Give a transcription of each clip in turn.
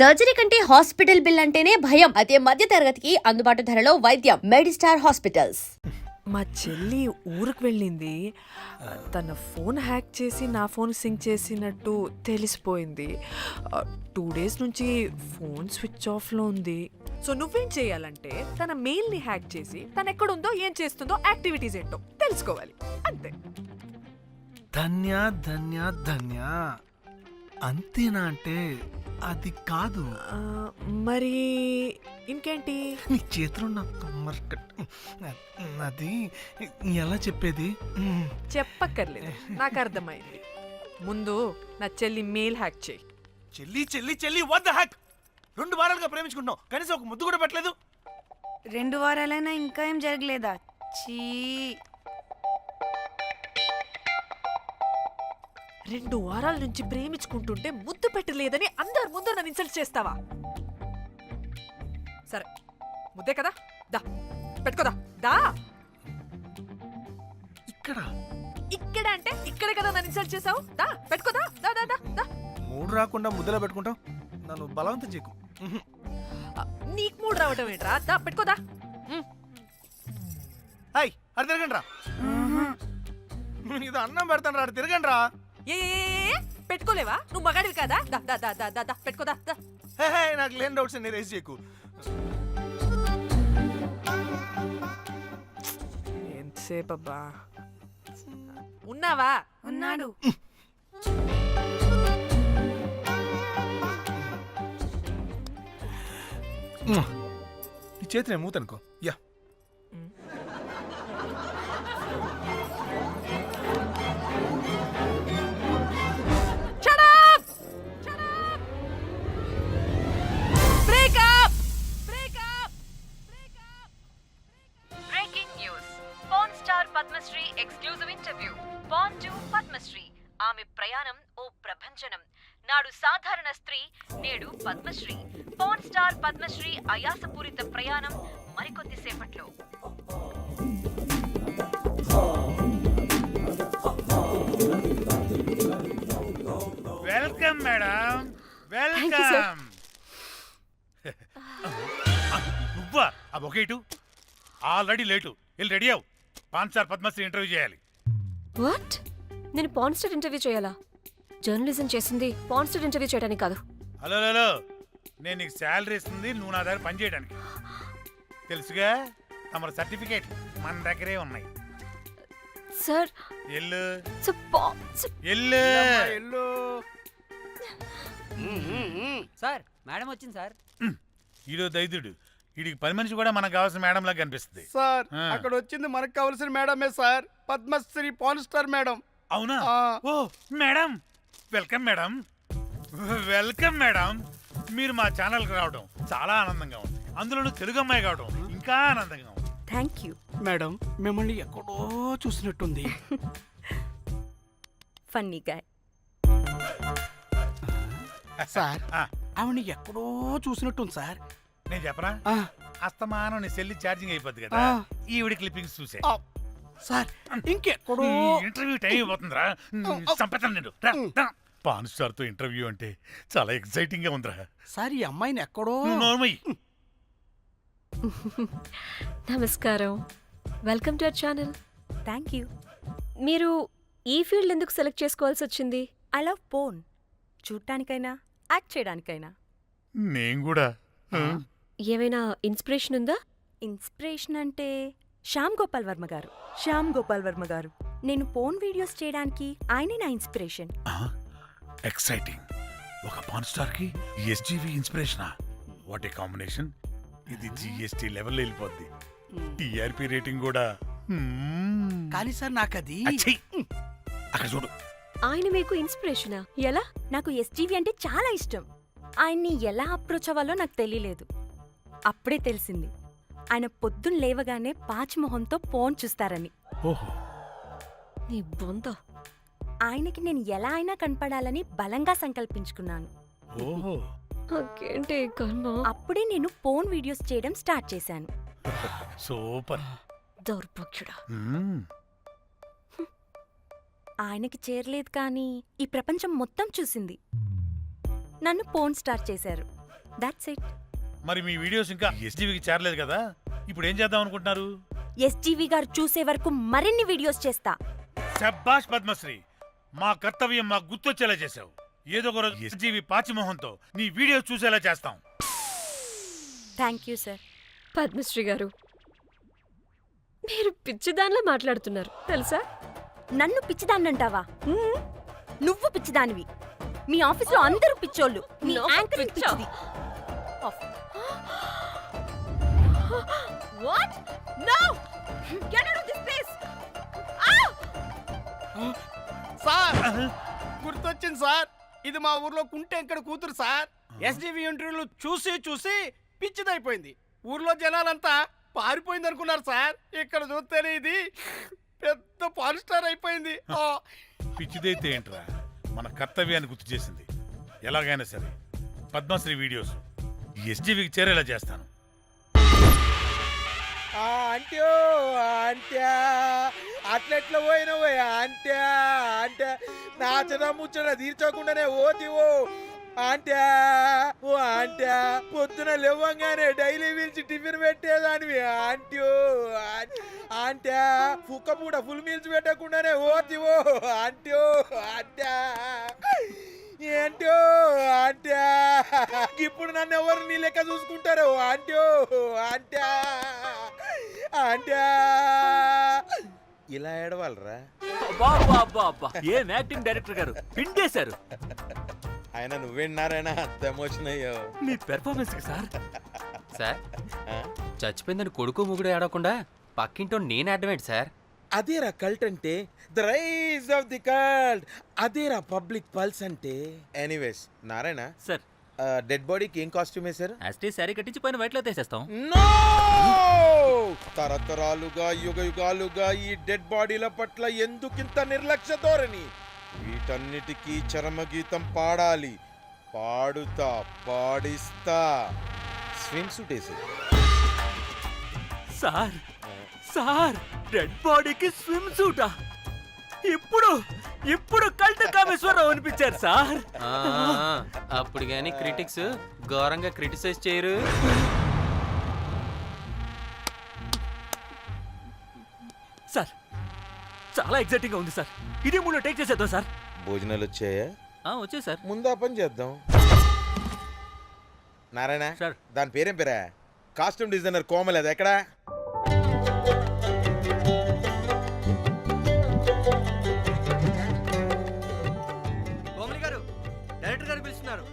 Surgery కంటే hospital bill అంటేనే భయం. అదే మధ్య తరగతికి అందుబాటు ధరలో వైద్యం. Medistar hospitals. మా చెల్లి ఊరికి వెళ్ళింది. తన ఫోన్ హ్యాక్ చేసి నా ఫోన్ సింక్ చేసినట్టు తెలిసిపోయింది. 2 days నుంచి ఫోన్ స్విచ్ ఆఫ్లో ఉంది. సో నువ్వేం చేయాలంటే తన మెయిల్ని హ్యాక్ చేసి తను ఎక్కడుందో ఏం చేస్తుందో యాక్టివిటీస్ ఏంటో తెలుసుకోవాలి అంతే. ధన్య ధన్య ధన్య అంతేనా అంటే అది కాదు. మరి ఇంకేంటి? నీ చేతిలో అది ఎలా చెప్పేది? చెప్పక్కర్లేదు, నాకు అర్థమైంది. ముందు నా చెల్లి మెయిల్ హ్యాక్ చేయి. చెల్లి చెల్లి చెల్లి వాట్ ద హ్యాక్? 2 వారాలుగా ప్రేమించుకుంటున్నాం, కనీసం ఒక ముద్దు కూడా పెట్టలేదు. 2 వారాలైనా ఇంకా ఏం జరగలేదా? చీ. 2 వారాల నుంచి ప్రేమించుకుంటుంటే ముద్దు పెట్టలేదని అందరి ముందు నన్ను ఇన్సల్ట్ చేస్తావా? సరే ముద్దే కదా, దా పెట్టుకోదా. దా ఇక్కడ ఇక్కడ అంటే ఇక్కడే కదా నన్ను ఇన్సల్ట్ చేసావు. దా పెట్టుకోదా. దా దా దా దా. మూడు రాకుండా ముద్దలా పెట్టుకుంటాం, నన్ను బలవంతం చేయకు. నీకు మూడు రావటం ఏంట్రా? దా పెట్టుకోదా. హాయ్ అది తిరగండి రా. ఇది అన్నం పెడతాను రా, తిరగండి రా. ఏ పెట్టుకోలేవా? నువ్వు మగాడివి కదా. దా దా దా దా దా దా పెట్టుకోదా. దా. హే నాకు లేని డౌట్స్ అన్ని రేస్ చేయకు. ఎంతసేపు అబ్బా ఉన్నావా? ఉన్నాడు. ఈ చేతిని మూతనుకో. యా Padmashri exclusive interview. Born to Padmashri. ఆమె ప్రయాణం ఓ ప్రభంజనం. నాడు సాధారణ స్త్రీ, నేడు పద్మశ్రీ. పవన్ స్టార్ పద్మశ్రీ అయాసపూరిత ప్రయాణం మరికొద్ది సేపట్లో. Welcome madam, welcome. నువ్వా? ఆ బొకేటు ఆల్రెడీ లేటు. వెళ్ళి రెడీ అవు, పాన్ స్టార్ పద్మశ్రీ ఇంటర్వ్యూ చేయాలి. వాట్? నేను పాన్ స్టార్ ఇంటర్వ్యూ చేయాలా? జర్నలిజం చేసింది పాన్ స్టార్ ఇంటర్వ్యూ చేయడానికి కాదు. హలో హలో, నేను నీకు శాలరీ ఇస్తుంది నువ్వు నా దగ్గర పని చేయడానికి. తెలుసుగా, తమ సర్టిఫికేట్ మన దగ్గరే ఉన్నాయి. సార్ ఎల్లు ఎల్లు. సార్ మేడం వచ్చింది సార్. ఈడో దైదుడు, వీడికి పని మనిషి కూడా మనకు కావాల్సిన మేడం లాగా కనిపిస్తుంది సార్. అక్కడ వచ్చింది మనకు కావాల్సిన మేడమే sir, Padmashri porn star madam. అవునా? ఓ madam, welcome madam, welcome madam. మీరు మా ఛానల్కి రావడం చాలా ఆనందంగా ఉంది. అందులోనూ తెలుగు అమ్మాయి కావడం ఇంకా ఆనందంగా ఉంది. థ్యాంక్ యూ మేడం, మిమ్మల్ని ఎక్కడో చూసినట్టుంది. Funny guy. సార్ ఆవిడ ఎక్కడో చూసినట్టుంది సార్. నేను చెప్పనా? అస్తమానం నీ సెల్లి ఛార్జింగ్ అయిపోద్ది కదా, ఈవిడ క్లిప్పింగ్స్ చూసే. సార్ ఇంకెక్కడో ఇంటర్వ్యూ టైం అయిపోతుందిరా. సంపేతాను నేను. పాన్ స్టార్ తో ఇంటర్వ్యూ అంటే చాలా ఎక్సైటింగ్ గా ఉందిరా. సార్ ఈ అమ్మాయిని ఎక్కడో. నోర్మయ్యి. నమస్కారం, welcome to our channel. Thank you. మీరు ఈ ఫీల్డ్ ఎందుకు సెలెక్ట్ చేసుకోవాల్సి వచ్చింది? I love porn. చూడటానికైనా యాక్ట్ చేయడానికైనా. నేను కూడా. ఏమైనా ఇన్స్పిరేషన్ ఉందా? ఇన్స్పిరేషన్ అంటే శ్యామ్ గోపాల్ వర్మ గారు. నేను పోన్ వీడియోస్ చేయడానికి ఆయనే నా ఇన్స్పిరేషన్. ఎక్సైటింగ్. ఒక పాన్ స్టార్ కి ఎస్జీవి ఇన్స్పిరేషనా? What a combination. ఇది జిఎస్టీ లెవెల్ వెళ్ళిపోద్ది. టిఆర్పి రేటింగ్ కూడా. కానీ సార్ నాకు అది అక్కడ చూడు. ఆయన మీకు ఇన్స్పిరేషనా? ఎలా? నాకు ఎస్జీవి అంటే చాలా ఇష్టం. ఆయన్ని ఎలా అప్రోచ్ అవ్వాలో నాకు తెలియలేదు. అప్పుడే తెలిసింది ఆయన పొద్దున్న లేవగానే పాచిమొహంతో ఫోన్ చూస్తారని. ఓహో, నీ బొంద. ఆయనకి నేను ఎలా అయినా కనపడాలని బలంగా సంకల్పించుకున్నాను. ఓహో, నాకేంటి కర్మ? అప్పుడే నేను ఫోన్ వీడియోస్ చేయడం స్టార్ట్ చేశాను. సూపర్. దౌర్భాగ్యుడా. ఆయనకి చేరలేదు కానీ ఈ ప్రపంచం మొత్తం చూసింది. నన్ను పోన్ స్టార్ చేశారు. That's it. మరి మీ వీడియోస్ ఇంకా ఎస్టీవీకి చేరలేదు కదా, ఇప్పుడు ఏం చేద్దాం అనుకుంటున్నారు? ఎస్జీవి గారు చూసే వరకు మరిన్ని వీడియోస్ చేస్తా. శబ్బాష్ పద్మశ్రీ, మా కర్తవ్యం మాకు గుర్తొచ్చేలా చేశావు. ఏదో ఒక రోజు ఎస్జీవి పాచిమోహంతో నీ వీడియోస్ చూసేలా చేస్తాం. Thank you sir. పద్మశ్రీ గారు, మీరు పిచ్చిదానిలా మాట్లాడుతున్నారు తెలుసా? నన్ను పిచ్చిదాన్నంటావా? నువ్వు పిచ్చిదానివి. మీ ఆఫీస్లో అందరూ పిచ్చోళ్ళు. మీ నాకు యాంకరింగ్ పిచ్చా? పిచ్చిది. What? No! Get out of this place! Sir గుర్తొచ్చింది సార్, ఇది మా ఊర్లో కుంటెంకడ కూతురు సార్. ఎస్డివి ఇంటర్వ్యూలు చూసి చూసి పిచ్చిదైపోయింది. ఊర్లో జనాలంతా పారిపోయింది అనుకున్నారు సార్. ఇక్కడ చూస్తేనే ఇది పెద్ద పాన్ స్టార్ అయిపోయింది. పిచ్చిదైతే ఏంట్రా, మన కర్తవ్యాన్ని గుర్తు చేసింది. ఎలాగైనా సరే పద్మశ్రీ వీడియోస్ ఎస్టీవీకి చేరేలా చేస్తాను. అంట్యో అంట్యా అట్లెట్లా పోయినవో అంట్యా అంటే నాచన ముచ్చట తీర్చకుండానే ఓతివో అంట్యా. ఓ అంట్యా పొద్దున లేవంగానే డైలీ పిలిచి టిఫిన్ పెట్టేదానివి అంట్యో అంట్యా. కుక్క పూట ఫుల్ మీల్స్ పెట్టకుండానే ఓతివో అంట్యో అంట్యా. ఏంటో అంట్యా ఇప్పుడు నన్ను ఎవరు నీ లెక్క చూసుకుంటారు అంట్యో అంట్యా అంట్యా. ఇలా ఏడవాలరా? ఏం యాక్టింగ్ డైరెక్టర్ గారు పిండేశారు. ఆయన నువ్వేనారాయణ అంత ఎమోషన్ అయ్యో మీ పెర్ఫార్మెన్స్ కి సార్. సార్ చచ్చిపోయిందని కొడుకు ముగుడు ఏడవకుండా పక్కింటో నేను ఆడమేంటి సార్? అదేరా కల్ట్ అంటే, the rise of the cult. అదేరా పబ్లిక్ పల్స్ అంటే. ఎనీవేస్ నారాయణ సార్, డెడ్ బాడీకి ఏం కాస్ట్యూమ్ వేశారు? యాస్టీ శారీ కట్టించి పైన వైట్లో తీసేస్తాం. నో! తరతరాలుగా యుగ యుగాలుగా ఈ డెడ్ బాడీల పట్ల ఎందుకింత నిర్లక్ష్య ధోరణి? వీటన్నిటికీ చరమగీతం పాడాలి. పాడుతా, పాడిస్తా. స్విమ్ సూట్ వేసి సార్ సార్ డెడ్ బాడీకి స్విమ్ సూటా? ఇప్పుడు ఇప్పుడు కల్ట్ కామేశ్వరరావు అనిపించారు సార్. అప్పుడు గాని క్రిటిక్స్ ఘోరంగా క్రిటిసైజ్ చేయరు. సార్ చాలా ఎగ్జైటింగ్ గా ఉంది సార్. ఇది మూడు టేక్ చేసేద్దాం సార్. భోజనాలు వచ్చాయా? వచ్చే సార్. ముందు ఆ పని చేద్దాం. నారాయణ సార్. దాని పేరేం పేరా? కాస్ట్యూమ్ డిజైనర్ కోమల్, అది ఎక్కడా? కోమలి గారు, డైరెక్టర్ గారు పిలుస్తున్నారు.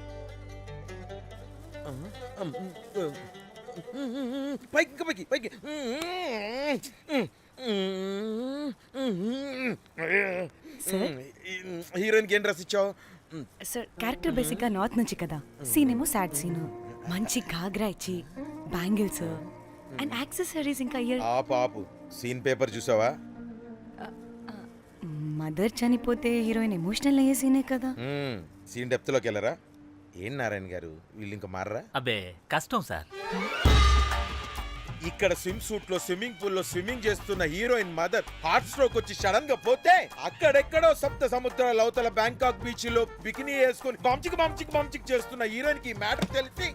పైకి ఇంకా పైకి పైకి. హీరోయిన్కి ఏం డ్రెస్ ఇచ్చావు? సార్ క్యారెక్టర్ బేసిక్ గా నార్త్ నుంచి కదా, సీన్ ఏమో సాడ్ సీన్. మంచి ఘాగ్రా ఇచ్చి బ్యాంగిల్స్ అండ్ యాక్సెసరీస్ ఇంకా ఇయర్. ఆపు సీన్ పేపర్ చూసావా? మదర్ చనిపోతే హీరోయిన్ ఎమోషనల్ అయ్యే సీనే కదా. సీన్ డెప్త్ లోకి వెళ్ళరా? ఏం నారాయణ గారు వీళ్ళు ఇంకా మారరా? అబ్బే కష్టం సార్. ఇక్కడ స్విమ్ సూట్ లో స్విమ్మింగ్ పూల్ లో స్విమ్మింగ్ చేస్తున్న హీరోయిన్ మదర్ హార్ట్ స్ట్రోక్ వచ్చి సడన్ గా పోతే, అక్కడెక్కడో సప్త సముద్రాల అవతల బ్యాంకాక్ బీచ్ లో బికినీ వేసుకుని బంచిక్ చేస్తున్న హీరోయిన్ కి మ్యాటర్ తెలిసి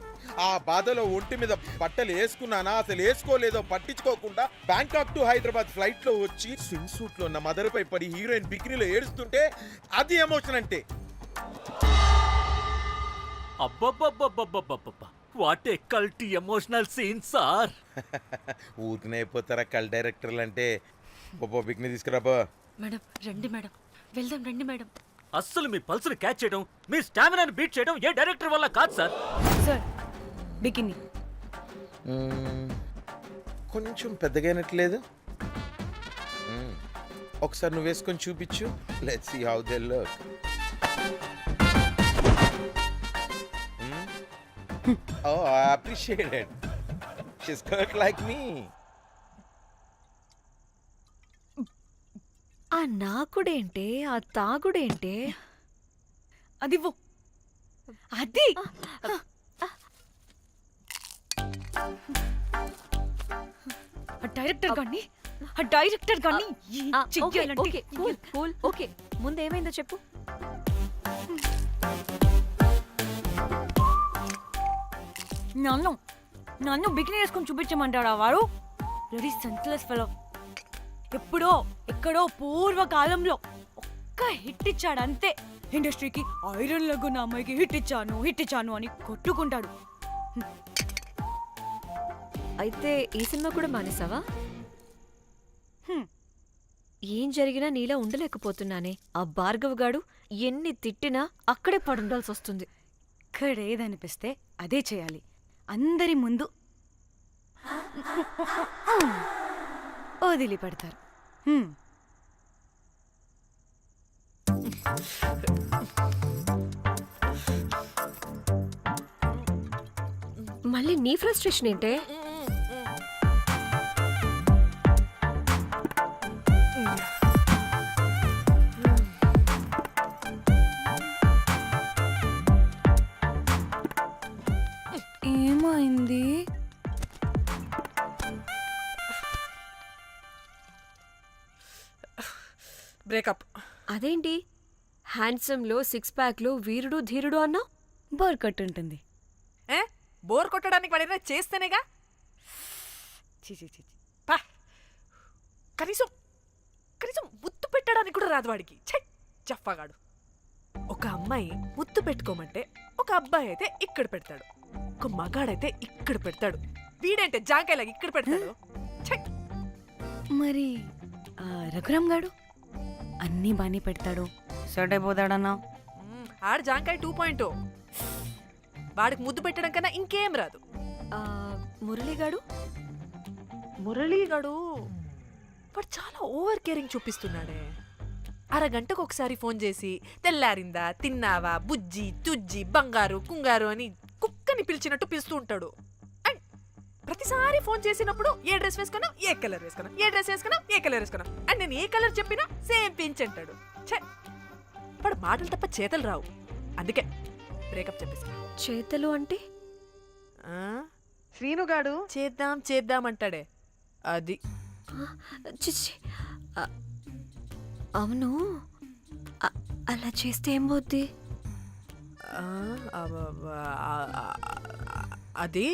ఆ బాధలో ఒంటి మీద బట్టలు వేసుకున్నానా అసలు వేసుకోలేదో పట్టించుకోకుండా బ్యాంకాక్ టు హైదరాబాద్ ఫ్లైట్ లో వచ్చి స్విమ్ సూట్ లో ఉన్న మదర్ పై పడి హీరోయిన్ బికినీలో ఏడుస్తుంటే అది ఎమోషన్ అంటే. అబ్బబ్బబ్బబ్బబ్బబ్బబ్బ, వాట్ ఏ కల్టీ ఎమోషనల్ సీన్ సార్. ఊరికనే అయిపోతారా కల్ డైరెక్టర్లు అంటే? బికినీ తీసుకురాబో. మేడం రండి మేడం, వెళ్దాం రండి మేడం. అస్సలు మీ పల్స్ని క్యాచ్ చేయడం, మీ స్టామినాని బీట్ చేయడం ఏ డైరెక్టర్ వల్ల కాదు సార్. సార్ బికినీ కొంచెం పెద్దగైనట్లేదు. ఒకసారి నువ్వు వేసుకొని చూపించు. Let's see how they look. Oh, I appreciate it. She's cut like me. ఆ నాకుడేంటే, ఆ తాగుడేంటే? అదివ్వు. అది డైరెక్టర్ గాని ఓకే ముందేమైందో చెప్పు. నన్ను బికినీ వేసుకొని చూపించమంటాడా వాడు? Ready senseless fellow. ఎక్కడో పూర్వకాలంలో ఒక్క హిట్ ఇచ్చాడు అంతే. ఇండస్ట్రీకి ఐరన్ లెగ్ ఉన్న అమ్మాయికి హిట్ ఇచ్చాను అని కొట్టుకుంటాడు. అయితే ఈ సినిమా కూడా మానేసావా? హ్మ్. ఏం జరిగినా నీలా ఉండలేకపోతున్నానే. ఆ భార్గవ్ గాడు ఎన్ని తిట్టినా అక్కడే పడుండాల్సి వస్తుంది. ఇక్కడ ఏదనిపిస్తే అదే చేయాలి. అందరి ముందు వదిలిపెడతారు. మళ్ళీ నీ ఫ్రస్ట్రేషన్ ఏంటే? ఏమైంది? బ్రేకప్. అదేంటి హ్యాండ్సమ్ లో 6 ప్యాక్ లో వీరుడు ధీరుడు అన్నావు? బోర్ కొట్టుంటుంది. ఏ బోర్ కొట్టడానికి వాడైనా చేస్తేనేగా. పా. కనీసం ముద్దు పెట్టడానికి కూడా రాదు వాడికి. చెప్పగాడు. ఒక అమ్మాయి ముద్దు పెట్టుకోమంటే ఒక అబ్బాయి అయితే ఇక్కడ పెడతాడు, ఒక మగాడైతే ఇక్కడ పెడతాడు. వీడంటే జాంకాయలాగా ఇక్కడ పెడతాడు. మరి రఘురామ్ గాడు అన్నీ బానే పెడతాడు, సెట్ అయిపోతాడన్నా. ఆడు జాంకాయ 2.0. వాడికి ముద్దు పెట్టడం కన్నా ఇంకేం రాదు. మురళీగాడు వాడు చాలా ఓవర్ కేరింగ్ చూపిస్తున్నాడే. అరగంటకు ఒకసారి ఫోన్ చేసి తెల్లారిందా, తిన్నావా, బుజ్జి, తుజ్జి, బంగారు, కుంగారు అని కుక్కని పిలిచినట్టు పిలుస్తూ ఉంటాడు. అండ్ ప్రతిసారి ఫోన్ చేసినప్పుడు ఏ డ్రెస్ వేసుకున్నా, ఏ కలర్ వేసుకున్నా, ఏ డ్రెస్ వేసుకున్నా, ఏ కలర్ వేసుకున్నా, అండ్ నేను ఏ కలర్ చెప్పినా సేమ్ పించ్ అంటాడు. వాడు మాటలు తప్ప చేతలు రావు. అందుకే బ్రేకప్ చెప్పేసి. చేతలు అంటే శ్రీనుగాడు చేద్దాం అంటాడే అది. చిచ్చి. అవును, అలా చేస్తే ఏం పోద్ది? అది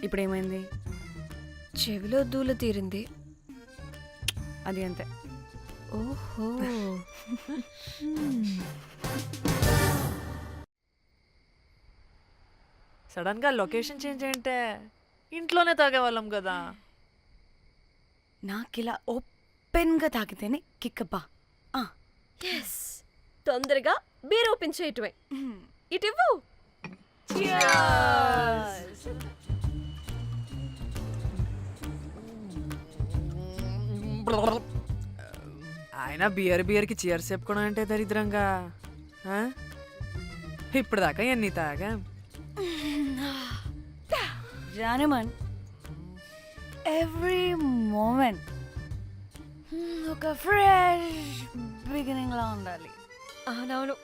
ఇప్పుడేమైంది? చెవిలో దూల తీరింది. అది అంతే. ఓహో. సడన్ గా లొకేషన్ చేంజ్ అంటే ఇంట్లోనే తాగేవాళ్ళం కదా. నాకిలా ఓపెన్గా తాగితేనే కిక్కబ్బా. ఎస్, తొందరగా బీర్ ఓపెన్ చేయటమే. ఇటివ్వు. ఆయన బియర్కి చీర్స్ చెప్పుకోవడం అంటే దరిద్రంగా. ఇప్పుడు దాకా ఎన్ని తాగా. జానమన్, ఎవ్రీ మూమెంట్ ఒక ఫ్రెష్ బిగినింగ్ లా ఉండాలి. అవునవును,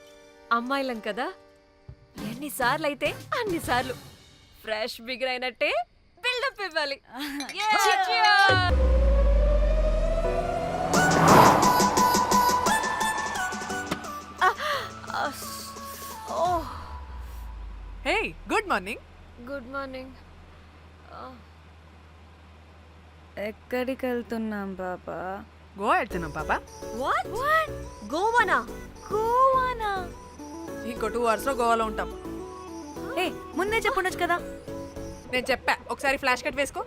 అమ్మాయిలం కదా, ఎన్నిసార్లు అయితే అన్నిసార్లు ఫ్రెష్ బిగిన్ అయినట్టే బిల్డప్ ఇవ్వాలి. హే, గుడ్ మార్నింగ్. Good morning. ఎక్కడికి వెళ్తున్నాం పాపా? గోవా వెళ్తున్నాం పాపా. వాట్? గోవానా? ఇంకో 2 hours లో గోవాలో ఉంటాం. ఏ ముందే చెప్పుండొచ్చు కదా. నేను చెప్పా, ఒకసారి ఫ్లాష్ కట్ వేసుకో.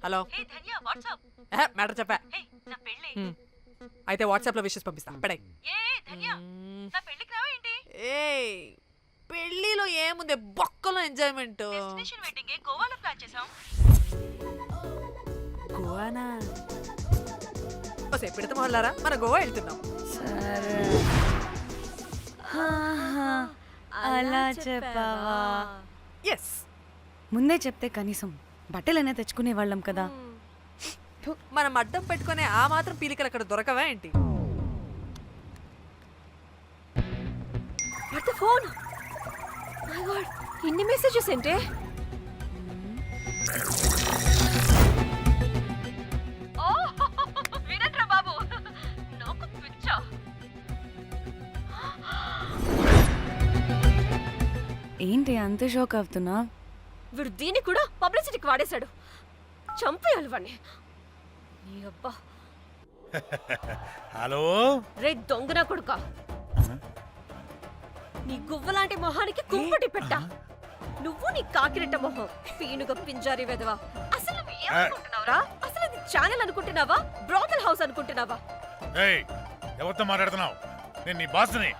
హలో, హే ధన్య, వాట్సాప్. మ్యాటర్ చెప్పా. హే నా పెళ్ళి. అయితే వాట్సాప్ లో విషెస్ పంపిస్తా. పడాయి. ఏ ధన్య, నా పెళ్ళికి రావా ఏంటి? ఏ పెళ్ళిలో ఏముంది, బొక్కలో ఎంజాయ్మెంట్. డెస్టినేషన్ వెడ్డింగ్ గోవాలో ప్లాన్ చేసాం. గోవానా? పెడతా మొహల్లారా, మన గోవా వెళ్తున్నాం. సరే, అలా చెప్పావా? ఎస్, ముందే చెప్తే కనీసం బట్టలైనా తెచ్చుకునే వాళ్ళం కదా. మనం అడ్డం పెట్టుకునే ఆ మాత్రం పీలికలు అక్కడ దొరకవా ఏంటి? What the phone? My God, ఇన్ని మెసేజెస్ ఏంటే? ఓ వీరట్రా ఏంటి అంత షాక్ అవుతున్నా? వీడు దీన్ని కూడా పబ్లిసిటీకి వాడేశాడు. చంపేయాలి వాడిని. నీ అబ్బా. హలో రే దొంగన కొడుక, నీ గువ్వలాంటి మొహానికి కుంపటి పెట్ట. నువ్వు నీ కాకిరెట్ట మొహం, పీనుగ పింజారి వెదవా. అసలు నువ్వు ఏమనుకుంటున్నావురా? అసలు ఇది ఛానల్ అనుకుంటున్నావా, బ్రోకల్ హౌస్ అనుకుంటున్నావా? ఏయ్ ఎవరితో మాట్లాడుతున్నావు? నేను నీ బాస్ని.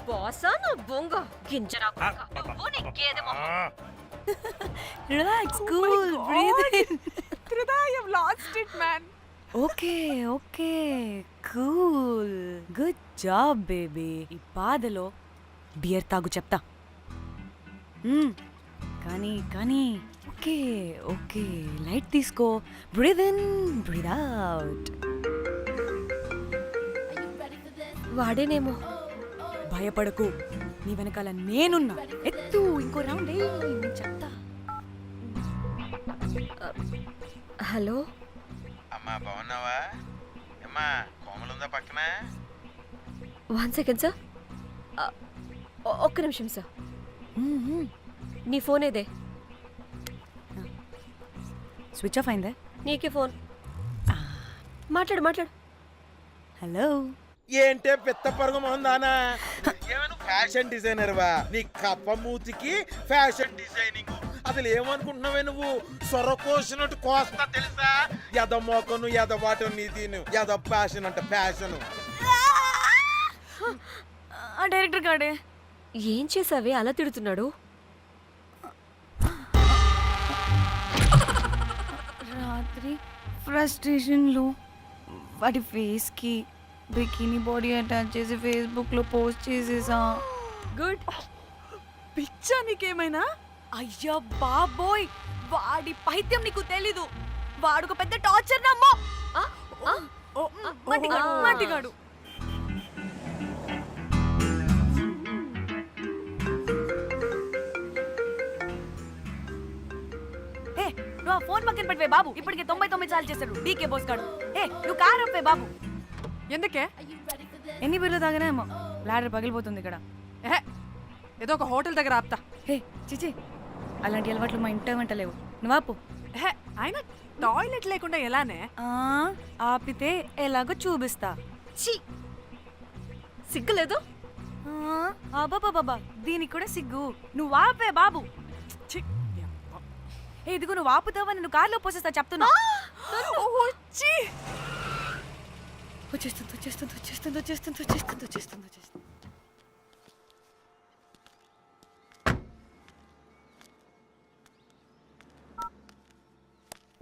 బాసా నా బొంగ గింజరా కొడుక. నువ్వు నీ గేదె మొహం. Relax, cool, breathe in. Trida, you've lost it, man. Okay okay, cool, good job baby. ఈ బాధలో బియర్ తాగు చెప్తా. కానీ కానీ ఓకే ఓకే, లైట్ తీసుకో. Breathe in, breathe out. వాడేనేమో. భయపడకు, నీ వెనకాల నేనున్నా. ఎత్తు, ఇంకో రౌండ్ నేను చెప్తా. హలో అమ్మా బాగున్నావా? అమ్మా కోమలుందా పక్కన? 1 సెకండ్ సార్. ఒక్క నిమిషం సార్. నీ ఫోన్ ఏదే? స్విచ్ ఆఫ్ అయిందే. నీకే ఫోన్. మాట్లాడు మాట్లాడు. హలో. ఏంటే పెద్ద పరుగు మొహందానా? ఏమను ఫ్యాషన్ డిజైనర్ వా? నీ కప్ప మూతికి ఫ్యాషన్ డిజైనింగ్. అసలు ఏమనుకుంటున్నావే నువ్వు? సొర కోసినట్టు కోస్తా తెలుసా? ఎద మోకను ఎద వాటను నీ దీను ఎద ఫ్యాషన్ అంట ఫ్యాషన్. డైరెక్టర్ గాడే ఏం చేసావే అలా తిడుతున్నాడు? రాత్రి ఫ్రస్ట్రేషన్లో వాడి ఫేస్కి బికినీ బాడీ అటాచ్ చేసి ఫేస్బుక్లో పోస్ట్ చేసేసా. గుడ్. పిచ్చా నీకేమైనా? అయ్యా బాబోయ్, వాడి పైత్యం నీకు తెలీదు. వాడుక పెద్ద టార్చర్ నమ్మో. మట్టిగాడు. నువ్వు ఆ ఫోన్ పక్కన పెట్టవే బాబు. ఇప్పటికే 99 సార్లు చేశాడు డీకే బోస్ గాడు. నువ్వు కారు అప్పే బాబు. ఎందుకే? ఎన్ని బిర్లు తాగినాయేమో, లాడర్ పగిలిపోతుంది ఇక్కడ. ఏదో ఒక హోటల్ దగ్గర ఆపుతా. చిచి, అలాంటి అలవాట్లు మా ఇంట వెంట లేవు. నువ్వు ఆపు. ఆయన టాయిలెట్ లేకుండా ఎలానే? ఆపితే ఎలాగో చూపిస్తా. ఛీ, సిగ్గులేదు? బాబా దీనికి కూడా సిగ్గు. నువ్వు ఆపే బాబు. ఇదిగో నువ్వు ఆపుతావని నువ్వు కార్లో పోసేస్తా చెప్తున్నా. వచ్చేస్తుంది.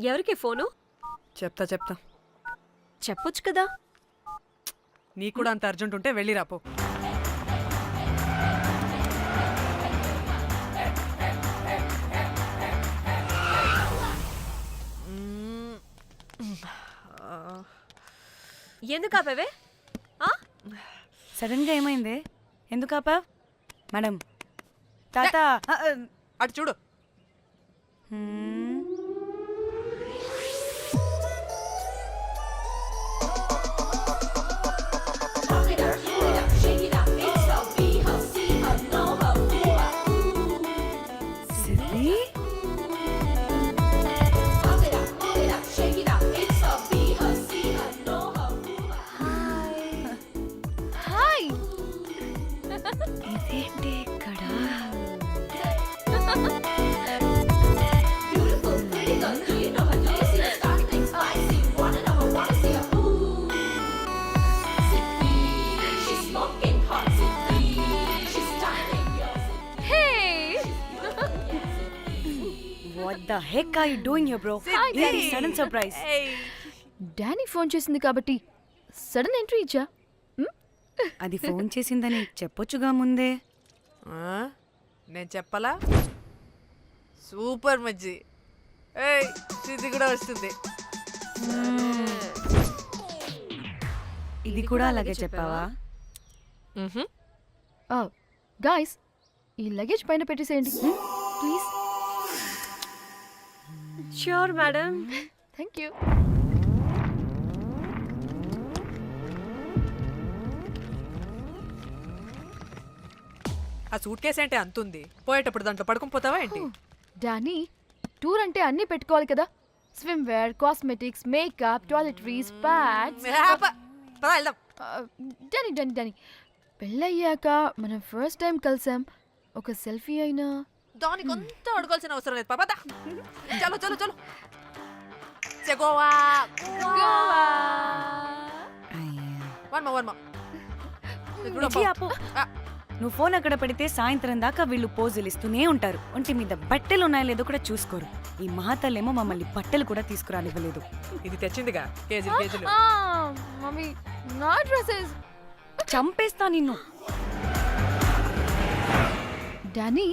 ఎవరికి ఫోను? చెప్తా చెప్పొచ్చు కదా. నీ కూడా అంత అర్జెంట్ ఉంటే వెళ్ళి రాపో. ఎందుకు ఆపేవే? సడన్ గా ఏమైంది? ఎందుకు ఆపా? మేడం, తాత అటు చూడు. ఇదేంటి ఇక్కడ? What the heck are you doing here, bro? Really sudden surprise. Danny phone చేసింది కాబట్టి సడన్ ఎంట్రీ ఇచ్చా. అది ఫోన్ చేసిందని చెప్పొచ్చుగా ముందే. నేను చెప్పలా? సూపర్ మజ్జి. ఇది కూడా వస్తుంది. ఇది కూడా అలాగే చెప్పావా? గాయ్స్, ఈ లగేజ్ పైన పెట్టేసేయండి please. Sure madam. Thank you. ఆ సూట్ కేసు అంటే అంతుంది, పోయేటప్పుడు దాంట్లో పడుకుని పోతావా ఏంటి? డానీ టూర్ అంటే అన్నీ పెట్టుకోవాలి కదా, swimwear, cosmetics, makeup, toiletries, pads. పద వెళ్దాం. డానీ డానీ డానీ పెళ్ళయ్యాక మనం ఫస్ట్ టైం కలిసాం, ఒక సెల్ఫీ అయినా. దానికి అంతా అడగాల్సిన అవసరం లేదు పాపా. చలో చలో చలో. గోవా వర్మ విజి, ఆపు. నువ్వు ఫోన్ అక్కడ పెడితే సాయంత్రం దాకా వీళ్ళు పోజులు ఇస్తూనే ఉంటారు. ఒంటి మీద బట్టలు ఉన్నాయో లేదో కూడా చూసుకోరు. ఈ మహాతల్లేమో మమ్మల్ని బట్టలు కూడా తీసుకురానివ్వలేదు. ఇది తెచ్చిందిగా కేజీలు కేజీలు. మమ్మీ నా డ్రెస్సెస్. చంపేస్తా నిన్ను. డానీ